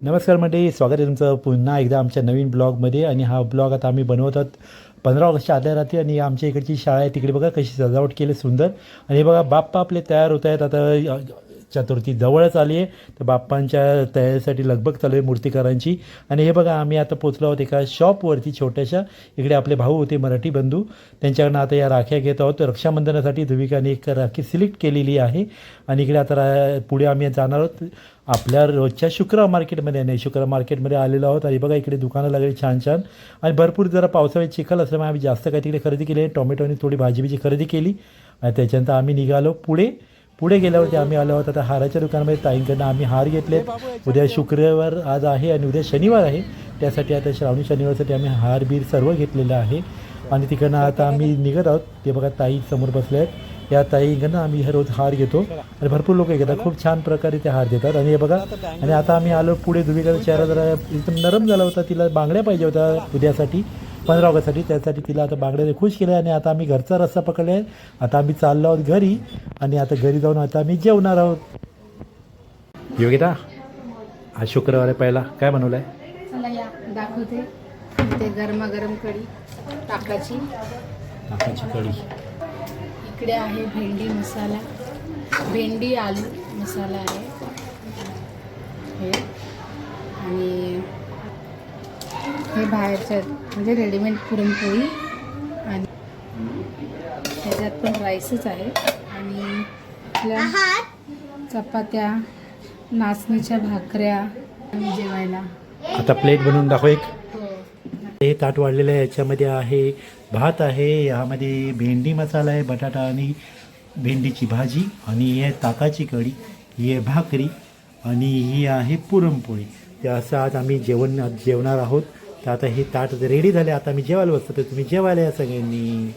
नमस्कार मंडळी, स्वागत आहे तुमचं पुन्हा एकदा आमच्या नवीन ब्लॉगमध्ये. आणि हा ब्लॉग आता आम्ही बनवतात 15 ऑगस्टच्या आदल्या रात्री. आणि आमच्या इकडची शाळा आहे, तिकडे बघा कशी सजावट केली सुंदर. आणि हे बघा बाप्पा आपले तयार होत आहेत. आता चतुर्थी जवळच आली आहे, तर बाप्पांच्या तयारीसाठी लगबग चालू आहे मूर्तिकारांची. आणि हे बघा आम्ही आता पोचलो आहोत एका शॉपवरती छोट्याशा. इकडे आपले भाऊ होते मराठी बंधू, त्यांच्याकडनं आता या राख्या घेत आहोत. रक्षाबंधनासाठी धुविकाने एक राखी सिलेक्ट केलेली आहे. आणि इकडे आता पुढे आम्ही जाणार आहोत आपल्या रोजच्या शुक्र मार्केटमध्ये. नाही, शुक्र मार्केटमध्ये आलेलो आहोत. आणि बघा इकडे दुकानं लागली छान छान. आणि भरपूर जरा पावसाळ्यात चिखल असल्यामुळे आम्ही जास्त काही तिकडे खरेदी केली आहे. टोमॅटो आणि थोडी भाजीबीजी खरेदी केली. आणि त्याच्यानंतर आम्ही निघालो पुढे गेल्यावरती आम्ही आलो आहोत आता हाराच्या दुकानामध्ये. ताईंकडनं आम्ही हार घेतलेत. उद्या शुक्रवार आज आहे आणि उद्या शनिवार आहे, त्यासाठी आता श्रावणी शनिवारसाठी आम्ही हार बीर सर्व घेतलेलं आहे. आणि तिकडनं आता आम्ही निघत आहोत. ते बघा ताई समोर बसले आहेत, या ताईंकडनं आम्ही हे रोज हार घेतो. आणि भरपूर लोक घेतात, खूप छान प्रकारे ते हार देतात. आणि हे बघा, आणि आता आम्ही आलो पुढे. धुविकाचा चेहरा जरा एकदम नरम झाला होता, तिला बांगड्या पाहिजे होत्या उद्यासाठी 15 ऑगस्टसाठी. त्यासाठी तिला आता बांगड्या खुश केल्या. आणि आता आम्ही घरचा रस्ता पकडला आहे. आता आम्ही चाललो आहोत घरी. आणि आता घरी जाऊन आता आम्ही जेवणार आहोत. योगिता, आज शुक्रवार आहे, पहिला काय बनवलं आहे? चला या दाखवते. ते गरमागरम कढी ताकाची कढी. इकडे आहे भेंडी मसाला, भेंडी आलू मसाला आहे हे. आणि हे बाहेरच्या म्हणजे रेडीमेड पुरणपोळी. आणि ह्याच्यात पण राईसच आहे. आणि आपल्या चपात्या, नाचणीच्या भाकऱ्या आणि जेवायला. आता प्लेट बनवून दाखव एक. हो. हे ताट वाढलेलं आहे, याच्यामध्ये आहे भात आहे, यामध्ये भेंडी मसाला आहे, बटाटा आणि भेंडीची भाजी, आणि ही आहे ताकाची कढी, ही आहे भाकरी, आणि ही आहे पुरणपोळी. ते असं आज आम्ही जेवणार आहोत. तर आता हे ताट रेडी झाले. आता आम्ही जेवायला बसतो, तर तुम्ही जेवायला या सगळ्यांनी.